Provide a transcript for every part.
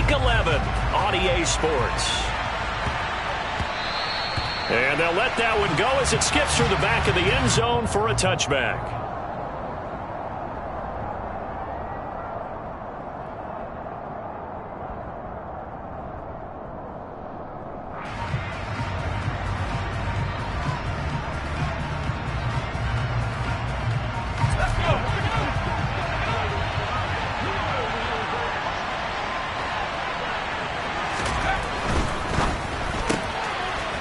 Week 11 on EA Sports. And they'll let that one go as it skips through the back of the end zone for a touchback.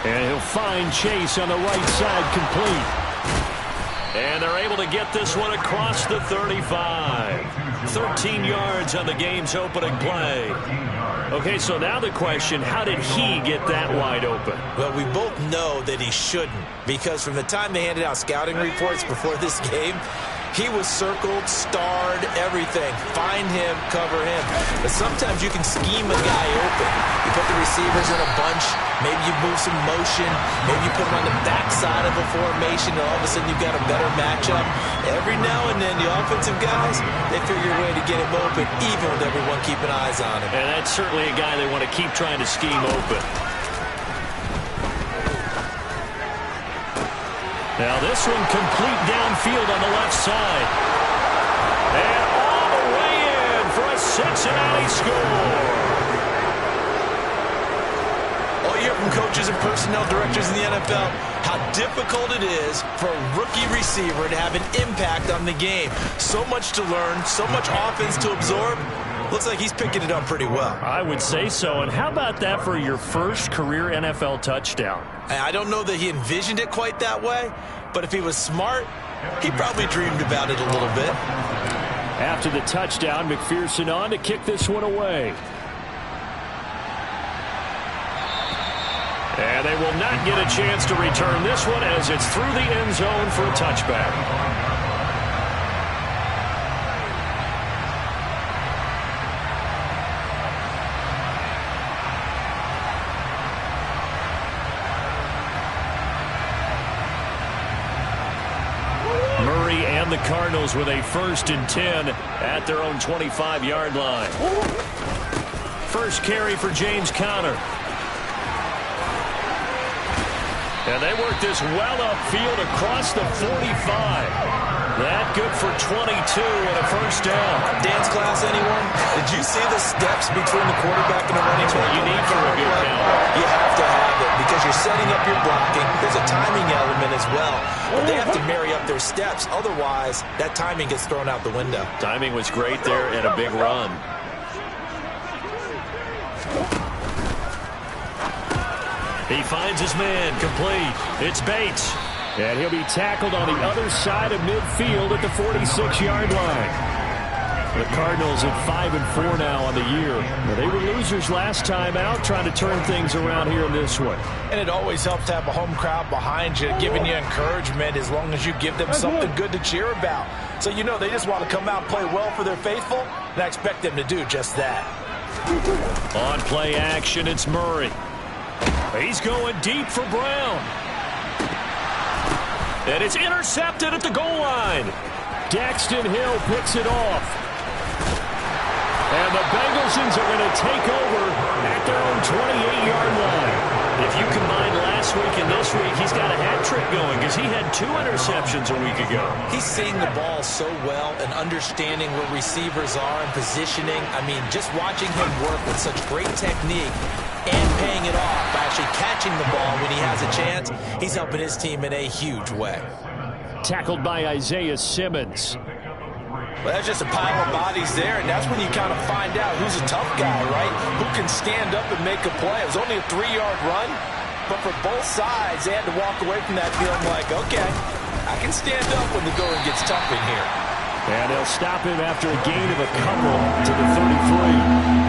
And he'll find Chase on the right side, complete. And they're able to get this one across the 35. 13 yards on the game's opening play. Okay, so now the question, how did he get that wide open? Well, we both know that he shouldn't, because from the time they handed out scouting reports before this game, he was circled, starred, everything. Find him, cover him. But sometimes you can scheme a guy open. You put the receivers in a bunch. Maybe you move some motion. Maybe you put them on the backside of a formation, and all of a sudden you've got a better matchup. Every now and then, the offensive guys, they figure a way to get him open, even with everyone keeping eyes on him. And that's certainly a guy they want to keep trying to scheme open. Now this one complete downfield on the left side. And all the way in for a Cincinnati score. All you hear from coaches and personnel directors in the NFL, how difficult it is for a rookie receiver to have an impact on the game. So much to learn, so much offense to absorb. Looks like he's picking it up pretty well. I would say so. And how about that for your first career NFL touchdown? I don't know that he envisioned it quite that way, but if he was smart, he probably dreamed about it a little bit. After the touchdown, McPherson on to kick this one away. And they will not get a chance to return this one as it's through the end zone for a touchback. The Cardinals with a 1st and 10 at their own 25-yard line. First carry for James Conner. And they work this well upfield across the 45. That good for 22 and a first down. Dance class, anyone? Did you see the steps between the quarterback and the running back? You need for a good counter. You have to have it because you're setting up your blocking. There's a timing element as well. But they have to marry up their steps. Otherwise, that timing gets thrown out the window. Timing was great there and a big run. He finds his man, complete. It's Bates. And he'll be tackled on the other side of midfield at the 46-yard line. The Cardinals at 5-4 now on the year. Well, they were losers last time out, trying to turn things around here in this one. And it always helps to have a home crowd behind you, giving you encouragement as long as you give them something good to cheer about. So you know they just want to come out and play well for their faithful, and I expect them to do just that. On play action, it's Murray. He's going deep for Brown. And it's intercepted at the goal line. Daxton Hill picks it off. And the Bengals are going to take over at their own 28-yard line. If you combine last week and this week, he's got a hat trick going because he had 2 interceptions a week ago. He's seeing the ball so well and understanding where receivers are and positioning. I mean, just watching him work with such great technique and paying it off by actually catching the ball when he has a chance, he's helping his team in a huge way. Tackled by Isaiah Simmons. Well, that's just a pile of bodies there, and that's when you kind of find out who's a tough guy, right? Who can stand up and make a play. It was only a 3-yard run, but for both sides, they had to walk away from that feeling like, okay, I can stand up when the going gets tough in here. And they'll stop him after a gain of a couple to the 33.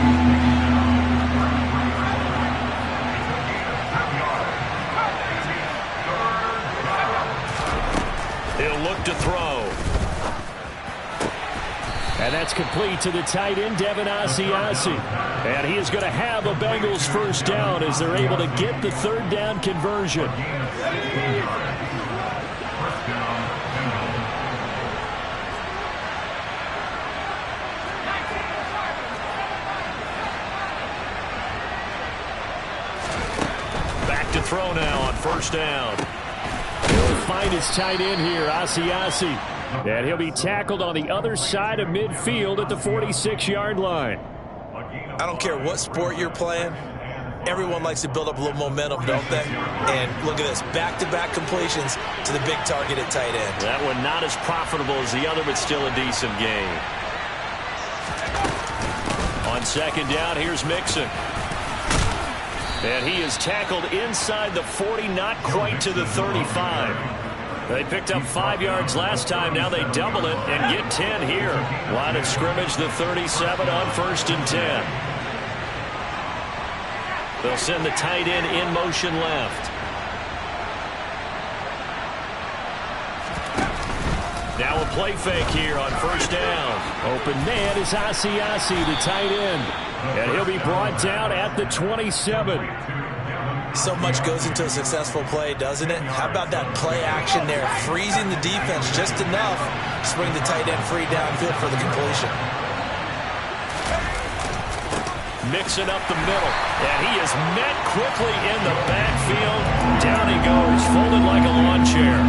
He'll look to throw. And that's complete to the tight end, Devin Asiasi. And he is going to have a Bengals first down as they're able to get the 3rd down conversion. back to throw now on first down. He'll find his tight end here, Asiasi. And he'll be tackled on the other side of midfield at the 46-yard line. I don't care what sport you're playing. Everyone likes to build up a little momentum, don't they? And look at this, back-to-back completions to the big target at tight end. That one not as profitable as the other, but still a decent gain. On second down, here's Mixon. And he is tackled inside the 40, not quite to the 35. They picked up 5 yards last time. Now they double it and get 10 here. Line of scrimmage, the 37 on 1st and 10. They'll send the tight end in motion left. Now a play fake here on first down. Open man is Asiasi, the tight end. And he'll be brought down at the 27. So much goes into a successful play, doesn't it? How about that play action there? Freezing the defense just enough to bring the tight end free downfield for the completion. Mixing up the middle. And he is met quickly in the backfield. Down he goes, folded like a lawn chair.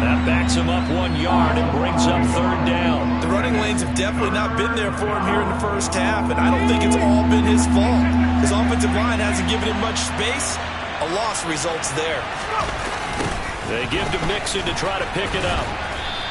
That backs him up 1 yard and brings up third down. The running lanes have definitely not been there for him here in the first half, and I don't think it's all been his fault. His offensive line hasn't given him much space. A loss results there. They give to Mixon to try to pick it up.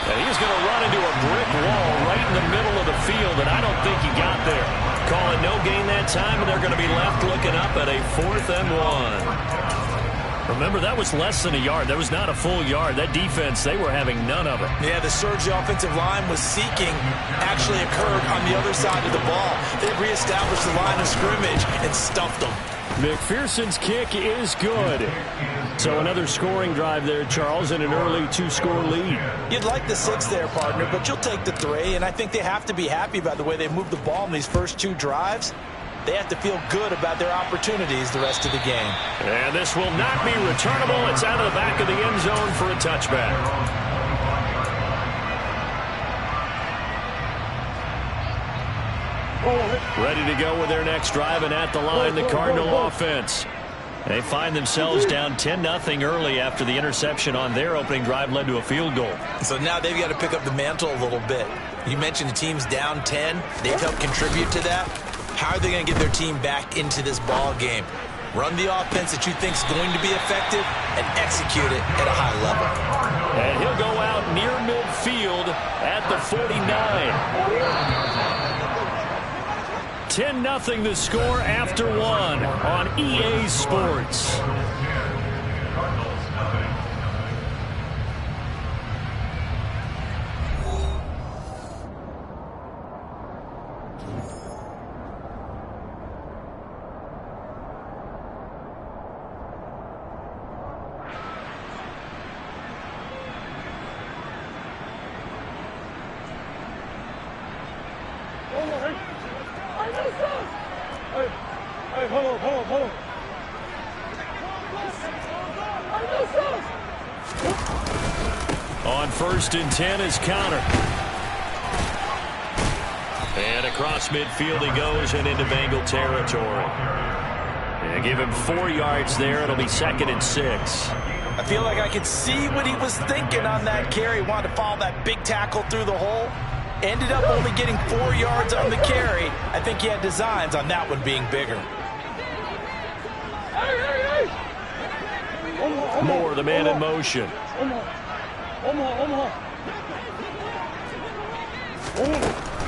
And he's going to run into a brick wall right in the middle of the field, and I don't think he got there. Calling no gain that time, and they're going to be left looking up at a 4th and 1. Remember, that was less than a yard. That was not a full yard. That defense, they were having none of it. Yeah, the surge the offensive line was seeking actually occurred on the other side of the ball. They reestablished the line of scrimmage and stuffed them. McPherson's kick is good. So another scoring drive there, Charles, and an early 2-score lead. You'd like the 6 there, partner, but you'll take the 3, and I think they have to be happy about the way they moved the ball in these first 2 drives. They have to feel good about their opportunities the rest of the game. And this will not be returnable. It's out of the back of the end zone for a touchback. Ready to go with their next drive, and at the line, the Cardinal offense. They find themselves down 10-0 early after the interception on their opening drive led to a field goal. So now they've got to pick up the mantle a little bit. You mentioned the team's down 10. They've helped contribute to that. How are they going to get their team back into this ball game? Run the offense that you think is going to be effective and execute it at a high level. And he'll go out near midfield at the 49. 10-0 the score after 1 on EA Sports. On 1st and 10 is Conner. And across midfield he goes and into Bengal territory. And give him 4 yards there. It'll be 2nd and 6. I feel like I could see what he was thinking on that carry. Wanted to follow that big tackle through the hole. Ended up only getting 4 yards on the carry. I think he had designs on that one being bigger. Moore, the man in motion.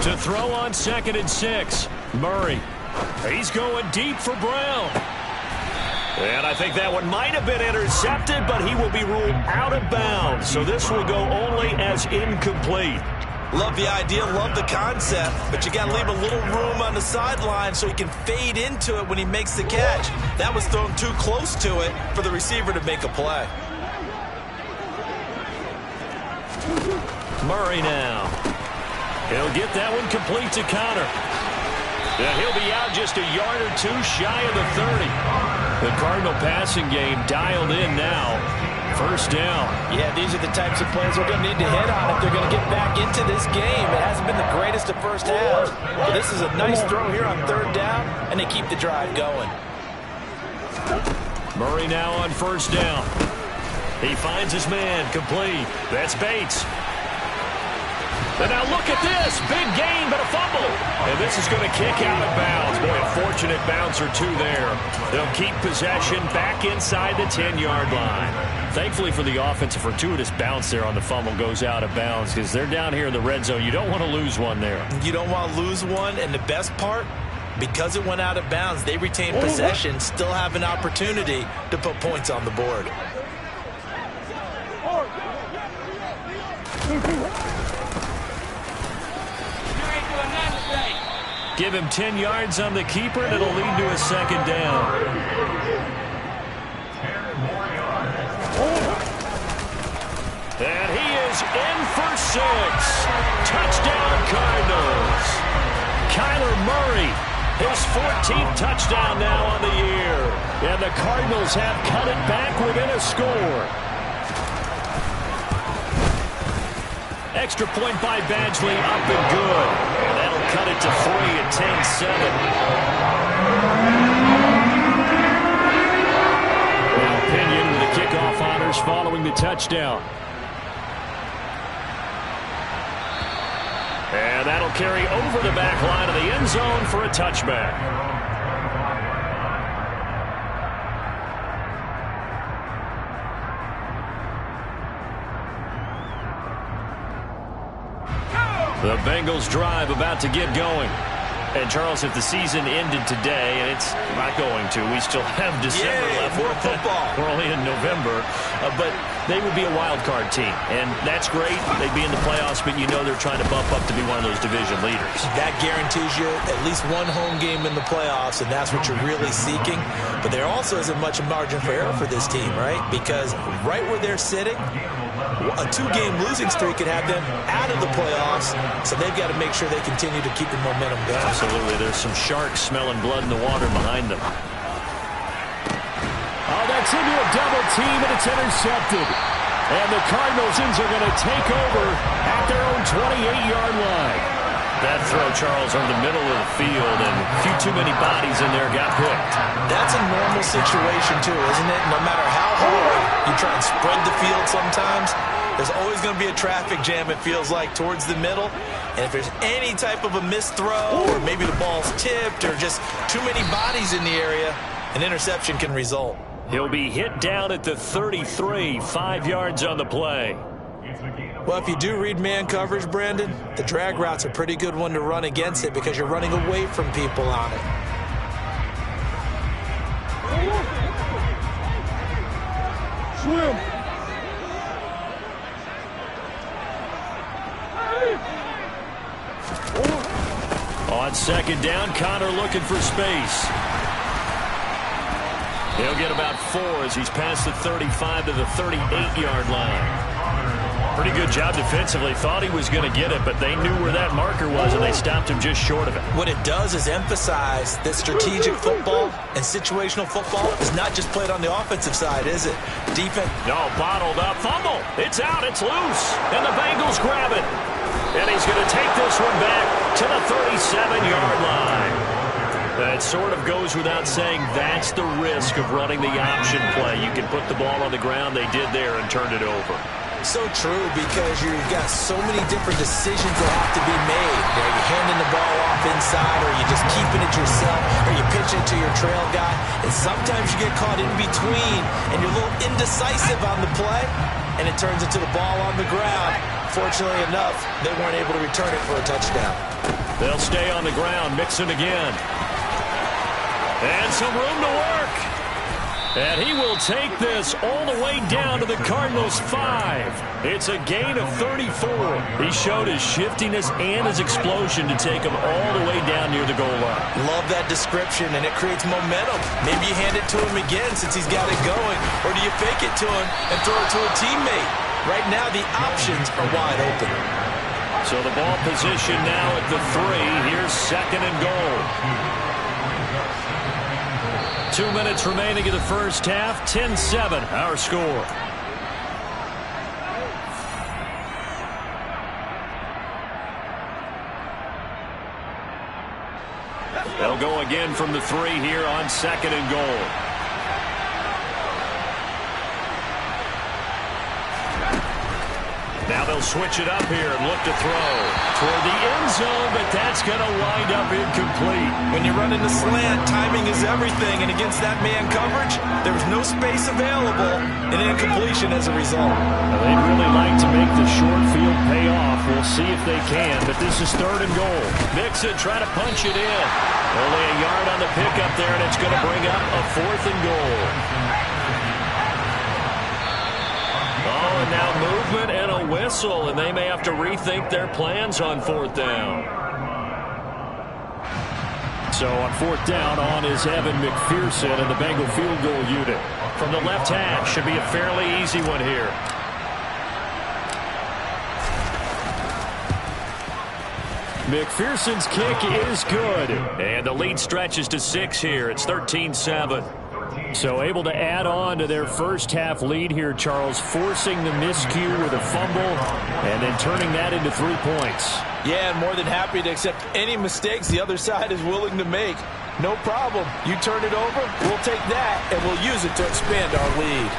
To throw on 2nd and 6. Murray. He's going deep for Brown. And I think that one might have been intercepted, but he will be ruled out of bounds. So this will go only as incomplete. Love the idea, love the concept, but you got to leave a little room on the sideline so he can fade into it when he makes the catch. That was thrown too close to it for the receiver to make a play. Murray now. He'll get that one complete to Conner. And he'll be out just a yard or 2 shy of the 30. The Cardinal passing game dialed in now. 1st down. Yeah, these are the types of plays they're going to need to hit on if they're going to get back into this game. It hasn't been the greatest of first halves, but this is a nice throw here on 3rd down, and they keep the drive going. Murray now on first down. He finds his man, complete. That's Bates. And now look at this. Big gain, but a fumble. And this is going to kick out of bounds. Boy, a fortunate bounce or two there. They'll keep possession back inside the 10-yard line. Thankfully for the offense, a fortuitous bounce there on the fumble goes out of bounds because they're down here in the red zone. You don't want to lose one there. You don't want to lose one, and the best part, because it went out of bounds, they retain possession, still have an opportunity to put points on the board. Give him 10 yards on the keeper, and it'll lead to a second down. And he is in for 6. Touchdown, Cardinals. Kyler Murray, his 14th touchdown now on the year. And the Cardinals have cut it back within a score. Extra point by Badgley, up and good. And that'll cut it to 3 at 10-7. Now Pinion with the kickoff honors following the touchdown. And that'll carry over the back line of the end zone for a touchback. The Bengals drive about to get going. And, Charles, if the season ended today, and it's not going to, we still have December left. More football. We're only in November. But they would be a wild card team. And that's great. They'd be in the playoffs, but you know they're trying to bump up to be one of those division leaders. That guarantees you at least one home game in the playoffs, and that's what you're really seeking. But there also isn't much margin for error for this team, right? Because right where they're sitting, a 2-game losing streak could have them out of the playoffs, so they've got to make sure they continue to keep the momentum going. Absolutely. There's some sharks smelling blood in the water behind them. Oh, that's into a double team, and it's intercepted. And the Cardinals are going to take over at their own 28-yard line. That throw, Charles, on the middle of the field, and a few too many bodies in there got picked. That's a normal situation, too, isn't it? No matter how hard you try and spread the field sometimes, there's always going to be a traffic jam, it feels like, towards the middle. And if there's any type of a missed throw, or maybe the ball's tipped, or just too many bodies in the area, an interception can result. He'll be hit down at the 33, 5 yards on the play. Well, if you do read man coverage, Brandon, the drag route's a pretty good one to run against it because you're running away from people on it. Swim. On second down, Connor looking for space. He'll get about 4 as he's past the 35 to the 38-yard line. Pretty good job defensively. Thought he was going to get it, but they knew where that marker was, and they stopped him just short of it. What it does is emphasize that strategic football and situational football is not just played on the offensive side, is it? Defense. No, bottled up. Fumble. It's out. It's loose. And the Bengals grab it. And he's going to take this one back to the 37-yard line. That sort of goes without saying. That's the risk of running the option play. You can put the ball on the ground. They did there and turned it over. So true, because you've got so many different decisions that have to be made. You know, you're handing the ball off inside, or you're just keeping it yourself, or you pitch it to your trail guy. And sometimes you get caught in between, and you're a little indecisive on the play, and it turns into the ball on the ground. Fortunately enough, they weren't able to return it for a touchdown. They'll stay on the ground, Mixon again. And some room to work. And he will take this all the way down to the Cardinals' 5. It's a gain of 34. He showed his shiftiness and his explosion to take him all the way down near the goal line. Love that description, and it creates momentum. Maybe you hand it to him again since he's got it going, or do you fake it to him and throw it to a teammate? Right now, the options are wide open. So the ball position now at the 3. Here's second and goal. 2 minutes remaining in the first half. 10-7, our score. They'll go again from the 3 here on second and goal. Now they'll switch it up here and look to throw toward the end zone, but that's going to wind up incomplete. When you run into slant, timing is everything, and against that man coverage, there was no space available, and incompletion as a result. Now, they'd really like to make the short field pay off. We'll see if they can, but this is 3rd and goal. Mixon trying to punch it in. Only a yard on the pickup there, and it's going to bring up a 4th and goal. Oh, and now movement and a whistle, and they may have to rethink their plans on 4th down. So on 4th down, on is Evan McPherson and the Bengal field goal unit. From the left hash, should be a fairly easy one here. McPherson's kick is good, and the lead stretches to 6 here. It's 13-7. So able to add on to their first half lead here, Charles, forcing the miscue with a fumble and then turning that into 3 points. Yeah, and more than happy to accept any mistakes the other side is willing to make. No problem. You turn it over, we'll take that, and we'll use it to expand our lead.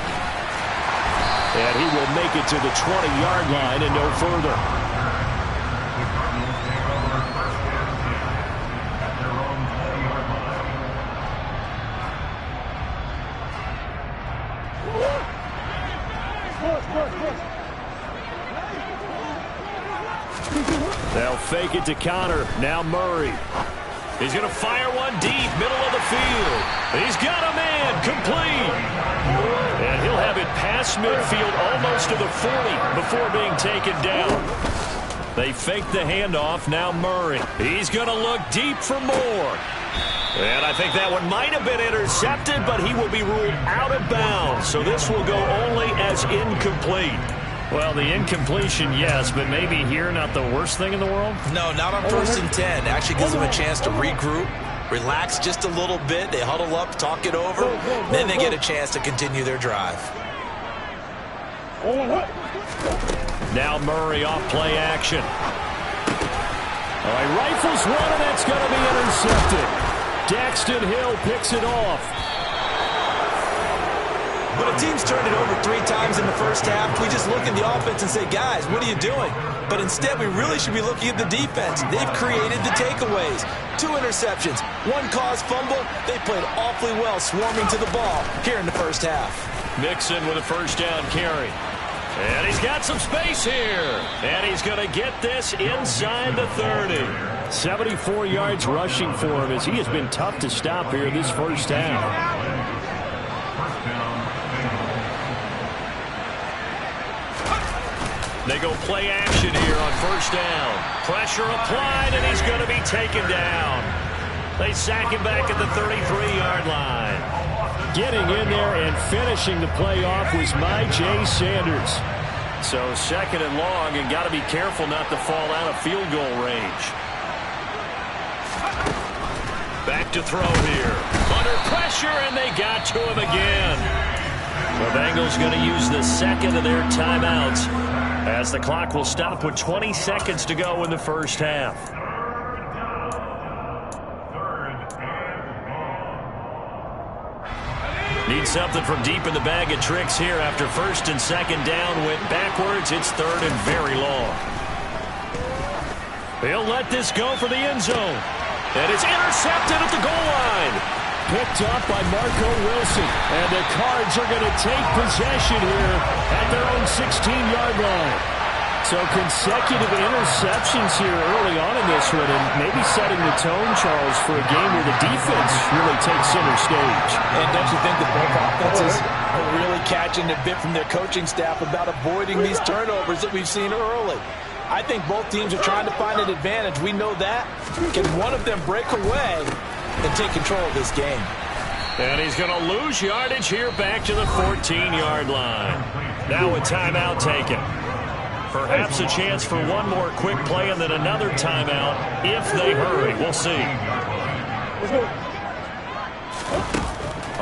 And he will make it to the 20-yard line and no further. They'll fake it to Connor. Now Murray. He's going to fire one deep, middle of the field. He's got a man, complete. And he'll have it past midfield almost to the 40 before being taken down. They fake the handoff. Now Murray. He's going to look deep for more. And I think that one might have been intercepted, but he will be ruled out of bounds. So this will go only as incomplete. Well, the incompletion, yes, but maybe here not the worst thing in the world? No, not on 1st and 10. Actually gives them a chance to regroup, relax just a little bit. They huddle up, talk it over. Then they get a chance to continue their drive. Now Murray off play action. All right, rifles one, and that's going to be intercepted. Daxton Hill picks it off. When a team's turned it over 3 times in the first half, we just look at the offense and say, guys, what are you doing? But instead, we really should be looking at the defense. They've created the takeaways. 2 interceptions, 1 caused fumble. They played awfully well swarming to the ball here in the first half. Mixon with a first down carry. And he's got some space here. And he's going to get this inside the 30. 74 yards rushing for him as he has been tough to stop here this first half. They go play action here on first down. Pressure applied, and he's going to be taken down. They sack him back at the 33-yard line. Getting in there and finishing the play off was Myjai Sanders. So 2nd and long, and got to be careful not to fall out of field goal range. Back to throw here. Under pressure, and they got to him again. The Bengals going to use the 2nd of their timeouts, as the clock will stop with 20 seconds to go in the first half. Need something from deep in the bag of tricks here after 1st and 2nd down. Went backwards. It's 3rd and very long. He'll let this go for the end zone. And it's intercepted at the goal line. Picked up by Marco Wilson. And the Cards are going to take possession here at their own 16-yard line. So consecutive interceptions here early on in this one, and maybe setting the tone, Charles, for a game where the defense really takes center stage. And don't you think that both offenses are really catching a bit from their coaching staff about avoiding these turnovers that we've seen early? I think both teams are trying to find an advantage. We know that. Can one of them break away and take control of this game? And he's going to lose yardage here back to the 14-yard line. Now a timeout taken. Perhaps a chance for one more quick play and then another timeout if they hurry. We'll see.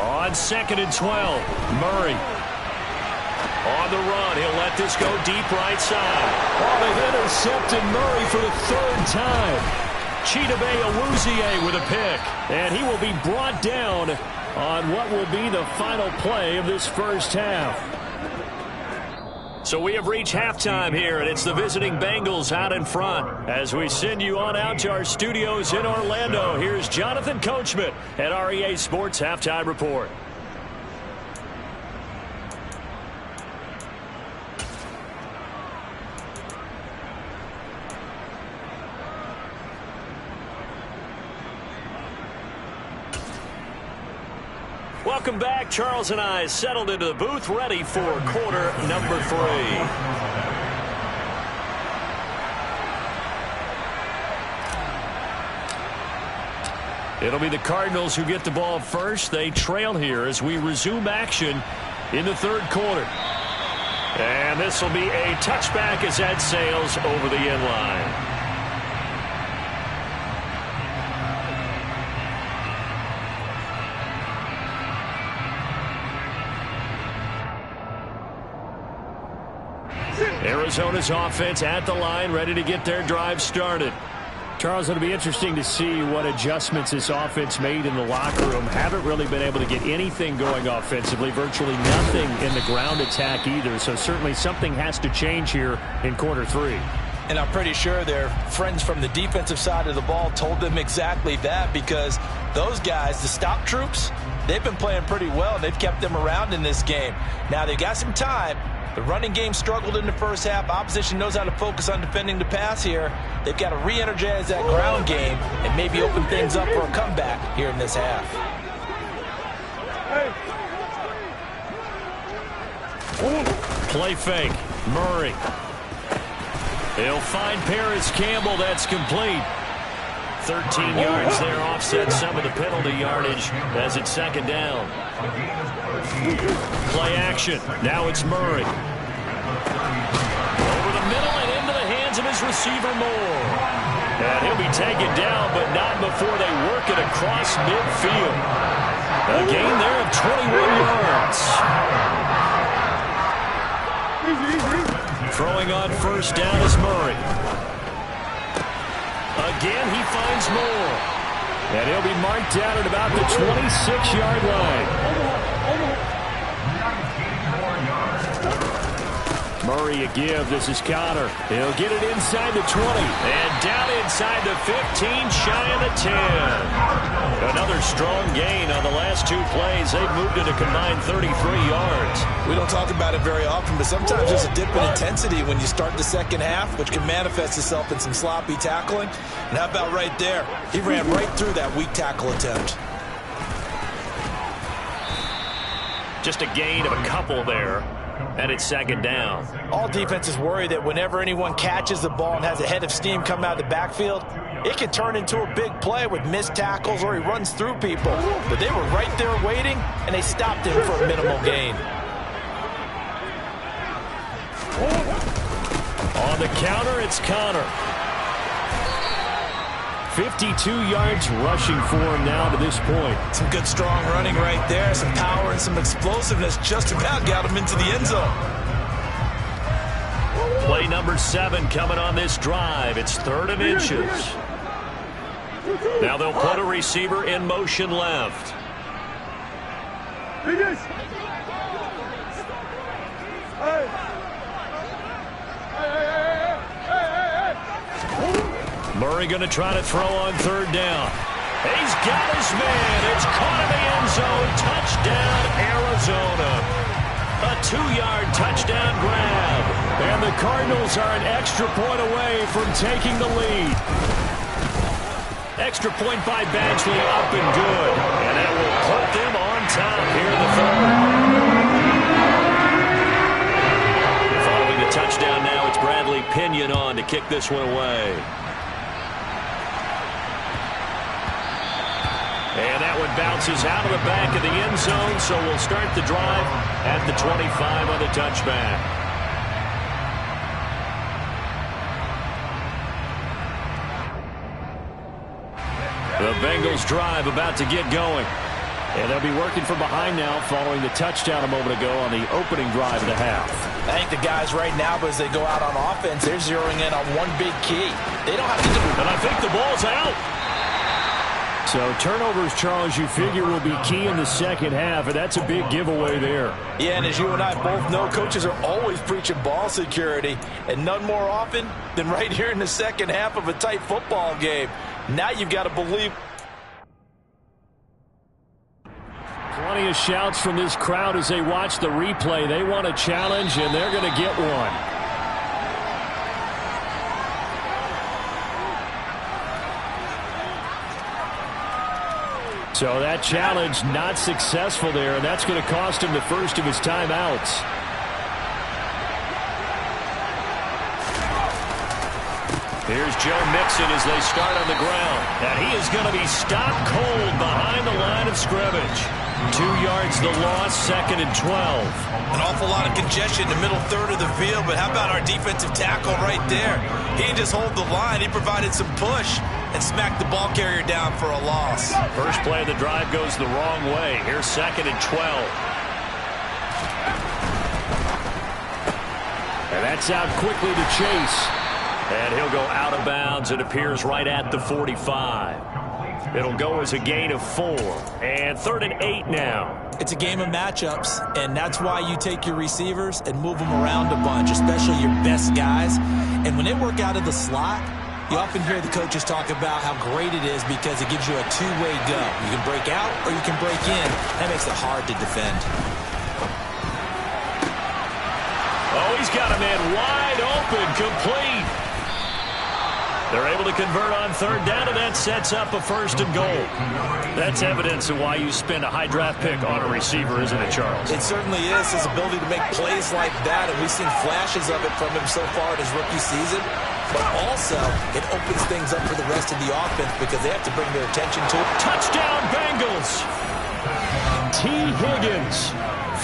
On 2nd and 12, Murray. On the run, he'll let this go deep right side. Oh, they've intercepted Murray for the 3rd time. Chidobe Awuzie with a pick. And he will be brought down on what will be the final play of this first half. So we have reached halftime here, and it's the visiting Bengals out in front. As we send you on out to our studios in Orlando, here's Jonathan Coachman at REA Sports Halftime Report. Welcome back. Charles and I settled into the booth, ready for quarter number 3. It'll be the Cardinals who get the ball first. They trail here as we resume action in the third quarter. And this will be a touchback as that sails over the end line. Arizona's offense at the line, ready to get their drive started. Charles, it'll be interesting to see what adjustments this offense made in the locker room. Haven't really been able to get anything going offensively, virtually nothing in the ground attack either. So certainly something has to change here in quarter 3. And I'm pretty sure their friends from the defensive side of the ball told them exactly that, because those guys, the stop troops, they've been playing pretty well, and they've kept them around in this game. Now, they've got some time. The running game struggled in the first half. Opposition knows how to focus on defending the pass here. They've got to re-energize that ground game and maybe open things up for a comeback here in this half. Play fake. Murray. He'll find Paris Campbell. That's complete. 13 yards there, offset some of the penalty yardage as it's second down. Play action. Now it's Murray. Over the middle and into the hands of his receiver, Moore. And he'll be taken down, but not before they work it across midfield. A gain there of 21 yards. Throwing on first down is Murray. Again, he finds Moore. And he'll be marked down at about the 26-yard line. Murray a give. This is Connor. He'll get it inside the 20. And down inside the 15, shy of the 10. Another strong gain on the last 2 plays. They've moved it a combined 33 yards. We don't talk about it very often, but sometimes there's a dip in intensity when you start the second half, which can manifest itself in some sloppy tackling. And how about right there? He ran right through that weak tackle attempt. Just a gain of a couple there. And it's second down. All defenses worry that whenever anyone catches the ball and has a head of steam come out of the backfield, it can turn into a big play with missed tackles or he runs through people. But they were right there waiting, and they stopped him for a minimal gain. On the counter, it's Connor. 52 yards rushing for him now to this point. Some good strong running right there. Some power and some explosiveness just about got him into the end zone. Play number 7 coming on this drive. It's 3rd and inches. Now they'll put a receiver in motion left. Murray going to try to throw on 3rd down. He's got his man. It's caught in the end zone. Touchdown, Arizona. A 2-yard touchdown grab. And the Cardinals are an extra point away from taking the lead. Extra point by Badgley, up and good. And that will put them on top here in the 3rd. Following the touchdown now, it's Bradley Pinion on to kick this one away. And that one bounces out of the back of the end zone, so we'll start the drive at the 25 on the touchback. The Bengals drive about to get going. And they'll be working from behind now following the touchdown a moment ago on the opening drive of the half. I think the guys right now, as they go out on offense, they're zeroing in on one big key. They don't have to do it. And I think the ball's out. So turnovers, Charles, you figure will be key in the second half, and that's a big giveaway there. Yeah, and as you and I both know, coaches are always preaching ball security, and none more often than right here in the second half of a tight football game. Now you've got to believe. Plenty of shouts from this crowd as they watch the replay. They want a challenge, and they're going to get one. So that challenge not successful there, and that's going to cost him the first of his timeouts. Here's Joe Mixon as they start on the ground. And he is going to be stopped cold behind the line of scrimmage. 2 yards the loss, 2nd and 12. An awful lot of congestion in the middle third of the field, but how about our defensive tackle right there? He didn't just hold the line, he provided some push and smacked the ball carrier down for a loss. First play of the drive goes the wrong way. Here's 2nd and 12. And that's out quickly to Chase. And he'll go out of bounds. It appears right at the 45. It'll go as a gain of 4. And 3rd and 8 now. It's a game of matchups, and that's why you take your receivers and move them around a bunch, especially your best guys. And when they work out of the slot, you often hear the coaches talk about how great it is because it gives you a two-way go. You can break out or you can break in. That makes it hard to defend. Oh, he's got a man wide open, complete. They're able to convert on 3rd down, and that sets up a 1st and goal. That's evidence of why you spend a high draft pick on a receiver, isn't it, Charles? It certainly is, his ability to make plays like that, and we've seen flashes of it from him so far in his rookie season. But also, it opens things up for the rest of the offense because they have to bring their attention to it. Touchdown, Bengals! T. Higgins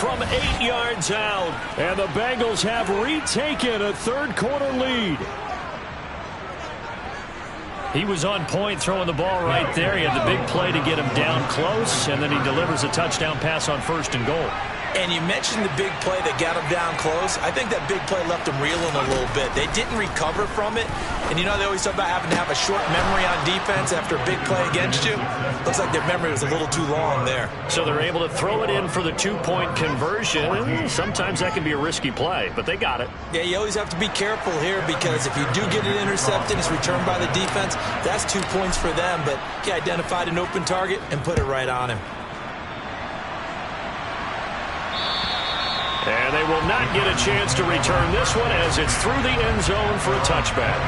from 8 yards out, and the Bengals have retaken a third-quarter lead. He was on point throwing the ball right there. He had the big play to get him down close, and then he delivers a touchdown pass on 1st and goal. And you mentioned the big play that got him down close. I think that big play left him reeling a little bit. They didn't recover from it. And you know they always talk about having to have a short memory on defense after a big play against you. Looks like their memory was a little too long there. So they're able to throw it in for the 2-point conversion. Sometimes that can be a risky play, but they got it. Yeah, you always have to be careful here because if you do get it intercepted, it's returned by the defense, that's 2 points for them. But he identified an open target and put it right on him. And they will not get a chance to return this one as it's through the end zone for a touchback.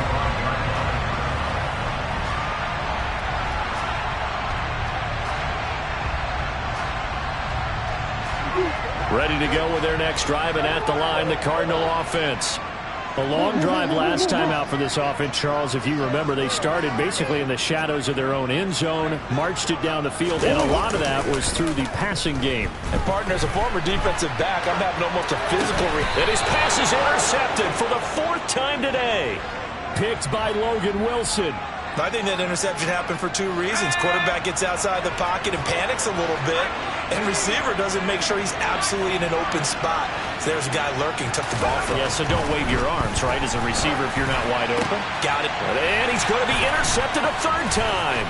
Ready to go with their next drive, and at the line, the Cardinal offense. A long drive last time out for this offense, Charles. If you remember, they started basically in the shadows of their own end zone, marched it down the field, and a lot of that was through the passing game. And, partner, as a former defensive back, I'm having almost a physical And his pass is intercepted for the 4th time today. Picked by Logan Wilson. I think that interception happened for 2 reasons. Quarterback gets outside the pocket and panics a little bit, and receiver doesn't make sure he's absolutely in an open spot. So there's a guy lurking, took the ball from him. Yeah, so don't wave your arms, right, as a receiver if you're not wide open. Got it. And he's going to be intercepted a 3rd time.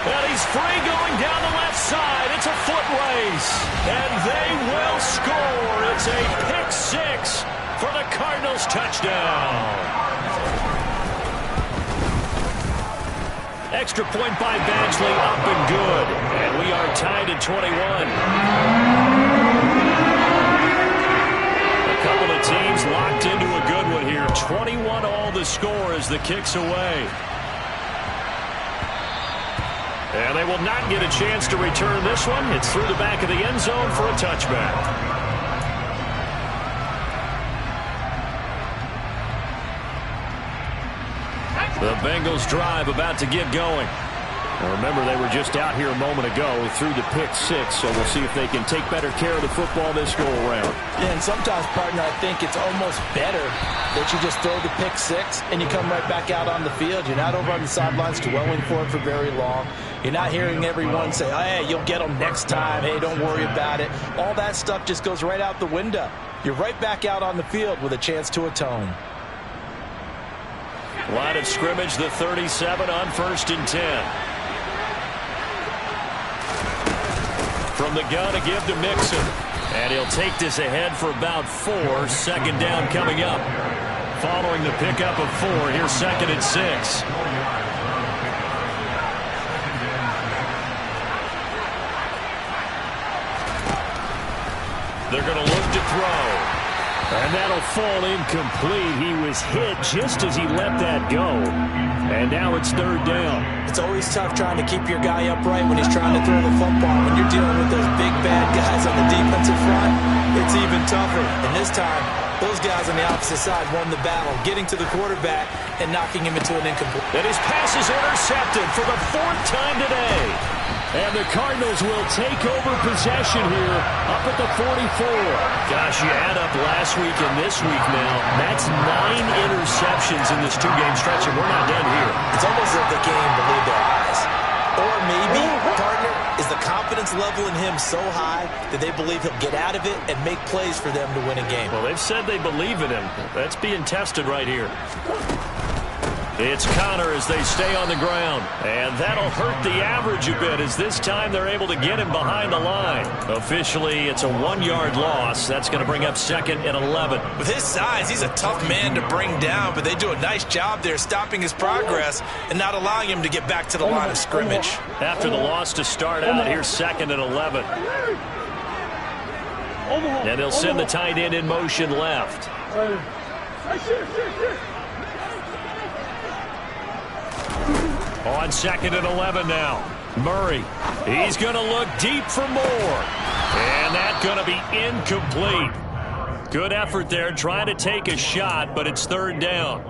And he's free going down the left side. It's a foot race. And they will score. It's a pick 6 for the Cardinals touchdown. Extra point by Badgley, up and good. And we are tied at 21. A couple of teams locked into a good one here. 21 all the score as the kick's away. And they will not get a chance to return this one. It's through the back of the end zone for a touchback. The Bengals drive about to get going. Now remember, they were just out here a moment ago through the pick 6, so we'll see if they can take better care of the football this go-around. Yeah, and sometimes, partner, I think it's almost better that you just throw the pick 6 and you come right back out on the field. You're not over on the sidelines dwelling for it for very long. You're not hearing everyone say, oh, hey, you'll get them next time. Hey, don't worry about it. All that stuff just goes right out the window. You're right back out on the field with a chance to atone. Line of scrimmage, the 37 on 1st and 10. From the gun, a give to Mixon. And he'll take this ahead for about 4. 2nd down coming up. Following the pickup of 4, here's 2nd and 6. They're going to look to throw. And that'll fall incomplete. He was hit just as he let that go. And now it's 3rd down. It's always tough trying to keep your guy upright when he's trying to throw the football. When you're dealing with those big, bad guys on the defensive front, it's even tougher. And this time, those guys on the opposite side won the battle, getting to the quarterback and knocking him into an incomplete. And his pass is intercepted for the 4th time today. And the Cardinals will take over possession here up at the 44. Gosh, you add up last week and this week now. That's 9 interceptions in this 2-game stretch, and we're not done here. It's almost like the game believed their eyes. Or maybe, partner, is the confidence level in him so high that they believe he'll get out of it and make plays for them to win a game. Well, they've said they believe in him. That's being tested right here. It's Connor as they stay on the ground. And that'll hurt the average a bit as this time they're able to get him behind the line. Officially, it's a 1-yard loss. That's going to bring up 2nd and 11. With his size, he's a tough man to bring down, but they do a nice job there stopping his progress and not allowing him to get back to the line of scrimmage. After the loss to start out, here's 2nd and 11. And they'll send the tight end in motion left. On 2nd and 11 now. Murray. He's going to look deep for more. And that's going to be incomplete. Good effort there trying to take a shot, but it's 3rd down.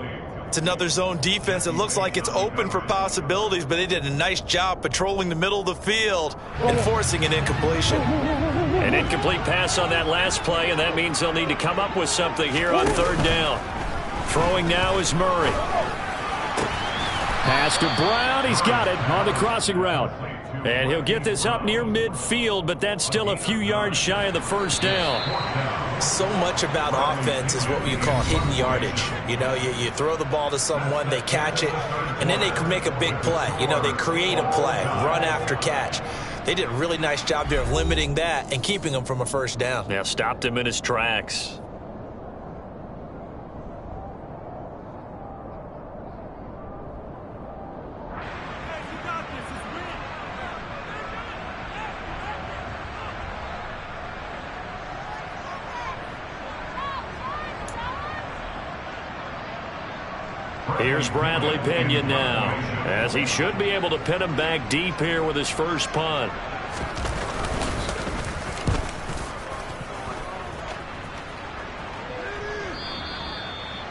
It's another zone defense. It looks like it's open for possibilities, but they did a nice job patrolling the middle of the field and forcing an incompletion. An incomplete pass on that last play, and that means they'll need to come up with something here on 3rd down. Throwing now is Murray. Pass to Brown. He's got it on the crossing route. And he'll get this up near midfield, but that's still a few yards shy of the 1st down. So much about offense is what you call hidden yardage. You know, you throw the ball to someone, they catch it, and then they can make a big play. You know, they create a play, run after catch. They did a really nice job there of limiting that and keeping him from a 1st down. Yeah, stopped him in his tracks. Here's Bradley Pinion now, as he should be able to pin him back deep here with his first punt.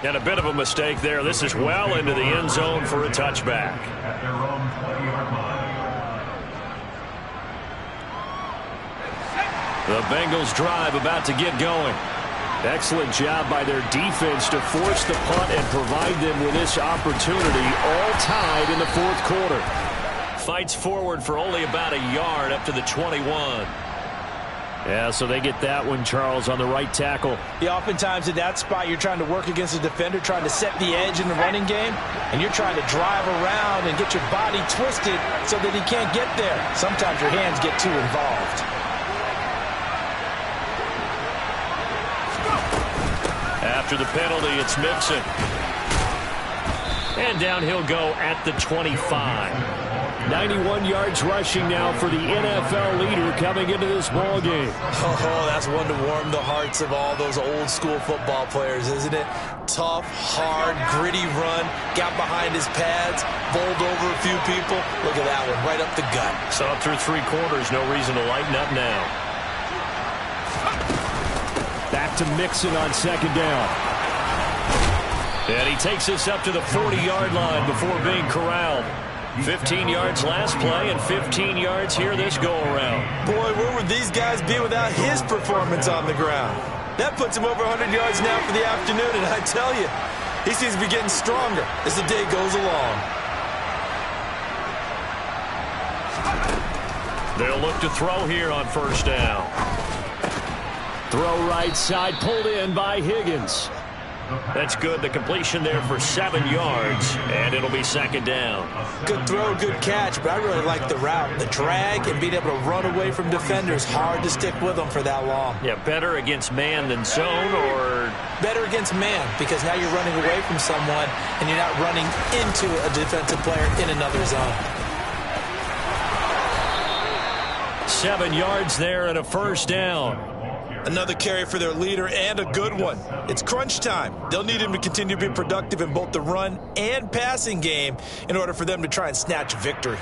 And a bit of a mistake there. This is well into the end zone for a touchback. The Bengals drive about to get going. Excellent job by their defense to force the punt and provide them with this opportunity, all tied in the 4th quarter. Fights forward for only about a yard up to the 21. Yeah, so they get that one, Charles, on the right tackle. Yeah, oftentimes in that spot, you're trying to work against a defender, trying to set the edge in the running game, and you're trying to drive around and get your body twisted so that he can't get there. Sometimes your hands get too involved. After the penalty, it's Mixon. And down he'll go at the 25. 91 yards rushing now for the NFL leader coming into this ball game. Oh, that's one to warm the hearts of all those old school football players, isn't it? Tough, hard, gritty run. Got behind his pads, bowled over a few people. Look at that one, right up the gut. So through 3 quarters, no reason to lighten up now. Back to Mixon on 2nd down. And he takes us up to the 40-yard line before being corralled. 15 yards last play and 15 yards here this go-around. Boy, where would these guys be without his performance on the ground? That puts him over 100 yards now for the afternoon, and I tell you, he seems to be getting stronger as the day goes along. They'll look to throw here on 1st down. Throw right side, pulled in by Higgins. That's good. The completion there for 7 yards, and it'll be second down. Good throw, good catch, but I really like the route. The drag and being able to run away from defenders, hard to stick with them for that long. Yeah, better against man than zone, or? Better against man, because now you're running away from someone and you're not running into a defensive player in another zone. 7 yards there and a first down. Another carry for their leader, and a good one. It's crunch time. They'll need him to continue to be productive in both the run and passing game in order for them to try and snatch victory.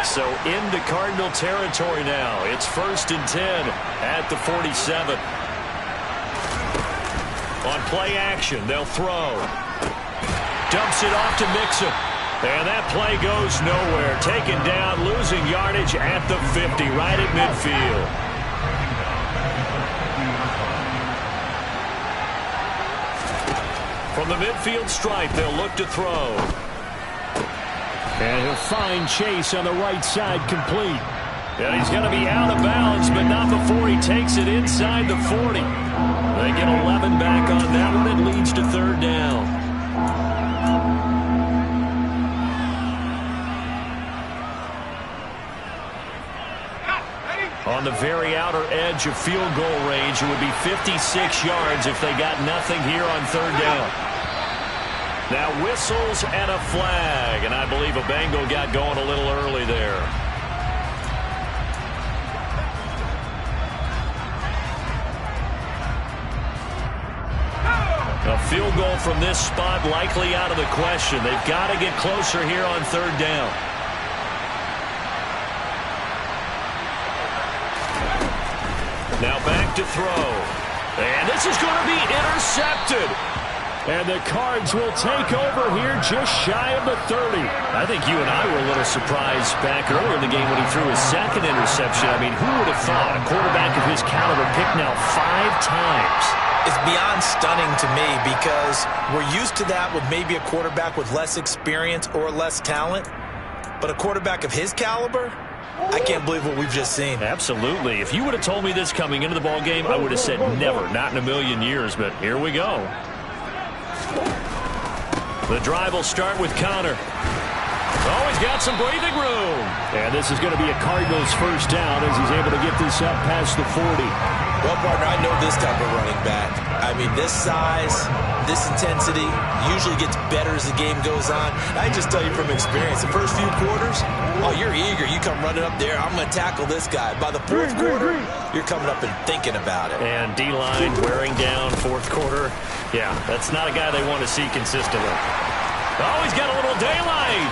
So into Cardinal territory now. It's 1st and 10 at the 47. On play action, they'll throw. Dumps it off to Mixon. And that play goes nowhere. Taken down, losing yardage at the 50, right at midfield. From the midfield stripe, they'll look to throw. And he'll find Chase on the right side, complete. Yeah, he's going to be out of bounds, but not before he takes it inside the 40. They get 11 back on that one. It leads to 3rd down. On the very outer edge of field goal range, it would be 56 yards if they got nothing here on 3rd down. Now whistles and a flag, and I believe a Bengal got going a little early there. A field goal from this spot likely out of the question. They've got to get closer here on 3rd down. Now back to throw. And this is going to be intercepted. And the Cards will take over here just shy of the 30. I think you and I were a little surprised back earlier in the game when he threw his 2nd interception. I mean, who would have thought a quarterback of his caliber picked now 5 times? It's beyond stunning to me because we're used to that with maybe a quarterback with less experience or less talent. But a quarterback of his caliber, I can't believe what we've just seen. Absolutely. If you would have told me this coming into the ball game, I would have said never, not in a million years. But here we go. The drive will start with Connor. Oh, he's got some breathing room. And this is going to be a Cardinals first down as he's able to get this up past the 40. Well, partner, I know this type of running back. I mean, this size, this intensity usually gets better as the game goes on. I just tell you from experience, the first few quarters, oh, you're eager. You come running up there, I'm going to tackle this guy. By the 4th quarter, you're coming up and thinking about it. And D-line wearing down 4th quarter. Yeah, that's not a guy they want to see consistently. Oh, he's got a little daylight.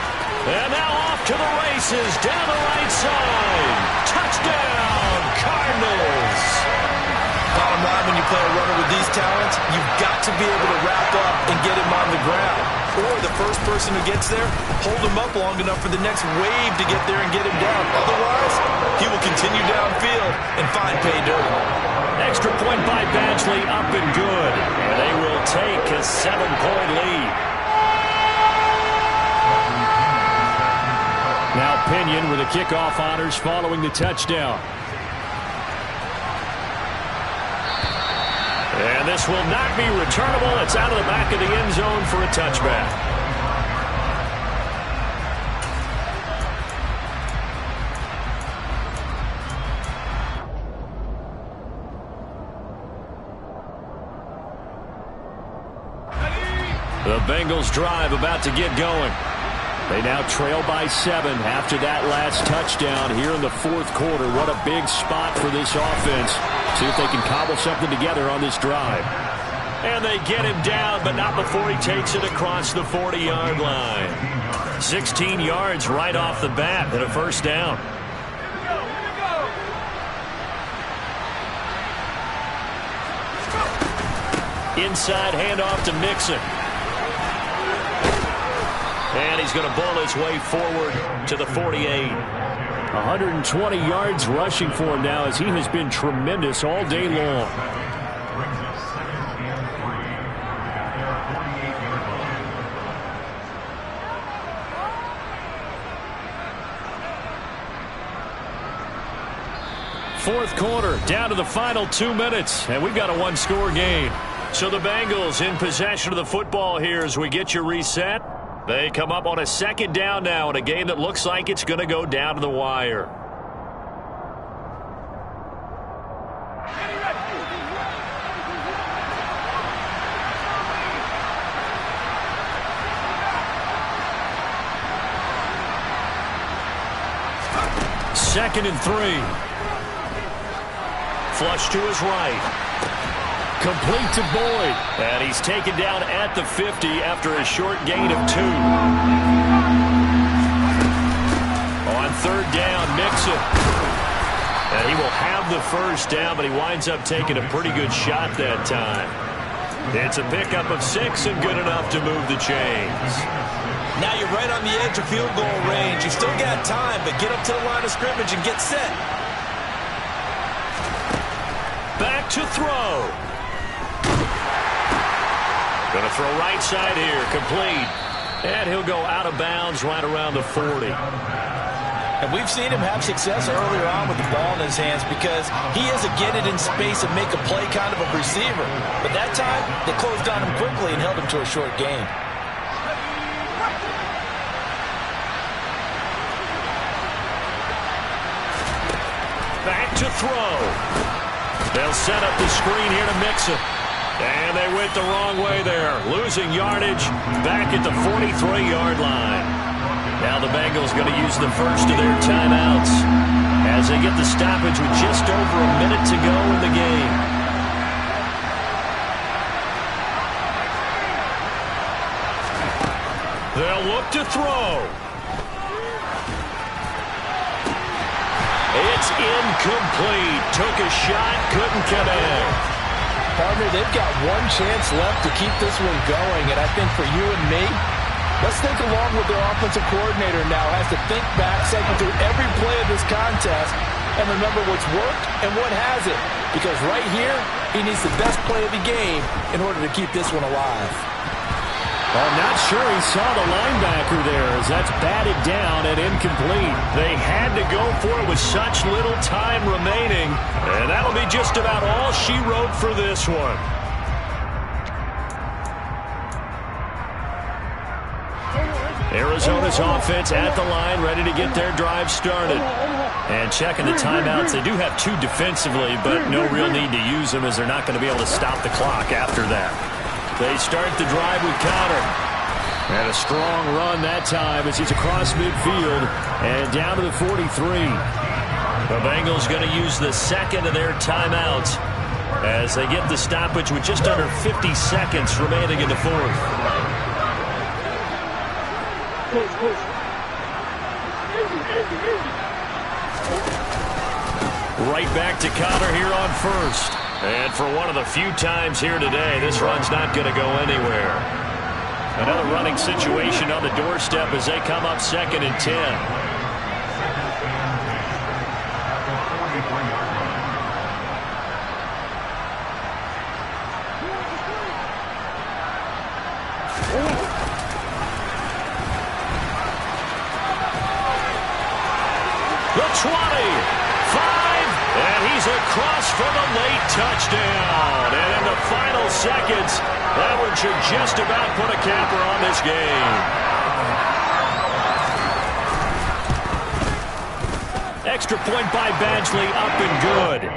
And now off to the races down the right side. Touchdown, Cardinals. Bottom line, when you play a runner with these talents, you've got to be able to wrap up and get him on the ground. Or the first person who gets there, hold him up long enough for the next wave to get there and get him down. Otherwise, he will continue downfield and find pay dirt. Extra point by Badgley, up and good. And they will take a 7-point lead. Now Pinion with the kickoff honors following the touchdown. And this will not be returnable. It's out of the back of the end zone for a touchback. The Bengals drive about to get going. They now trail by 7 after that last touchdown here in the 4th quarter. What a big spot for this offense. See if they can cobble something together on this drive. And they get him down, but not before he takes it across the 40-yard line. 16 yards right off the bat and a first down. Inside handoff to Mixon. And he's going to bowl his way forward to the 48. 120 yards rushing for him now as he has been tremendous all day long. Fourth quarter, down to the final 2 minutes, and we've got a one-score game. So the Bengals in possession of the football here as we get you reset. They come up on a second down now in a game that looks like it's going to go down to the wire. Second and 3. Flush to his right. Complete to Boyd. And he's taken down at the 50 after a short gain of 2. On third down, Mixon. And he will have the first down, but he winds up taking a pretty good shot that time. It's a pickup of 6 and good enough to move the chains. Now you're right on the edge of field goal range. You've still got time, but get up to the line of scrimmage and get set. Back to throw. Going to throw right side here, complete. And he'll go out of bounds right around the 40. And we've seen him have success earlier on with the ball in his hands because he is a get it in space and make a play kind of a receiver. But that time, they closed on him quickly and held him to a short gain. Back to throw. They'll set up the screen here to Mixon. And they went the wrong way there, losing yardage back at the 43-yard line. Now the Bengals going to use the first of their timeouts as they get the stoppage with just over a minute to go in the game. They'll look to throw. It's incomplete. Took a shot, couldn't connect. Partner, they've got one chance left to keep this one going, and I think for you and me, let's think along with their offensive coordinator now, has to think back, cycle through every play of this contest, and remember what's worked and what hasn't. Because right here, he needs the best play of the game in order to keep this one alive. I'm not sure he saw the linebacker there as that's batted down and incomplete. They had to go for it with such little time remaining, and that'll be just about all she wrote for this one. Arizona's offense at the line, ready to get their drive started. And checking the timeouts, they do have 2 defensively, but no real need to use them as they're not going to be able to stop the clock after that. They start the drive with Conner. And a strong run that time as he's across midfield and down to the 43. The Bengals going to use the second of their timeouts as they get the stoppage with just under 50 seconds remaining in the fourth. Right back to Conner here on first. And for one of the few times here today, this run's not going to go anywhere. Another running situation on the doorstep as they come up 2nd and 10. The 20. 5, and he's across for the late touchdown. And in the final seconds, that one should just about put a capper on this game. Extra point by Badgley, up and good.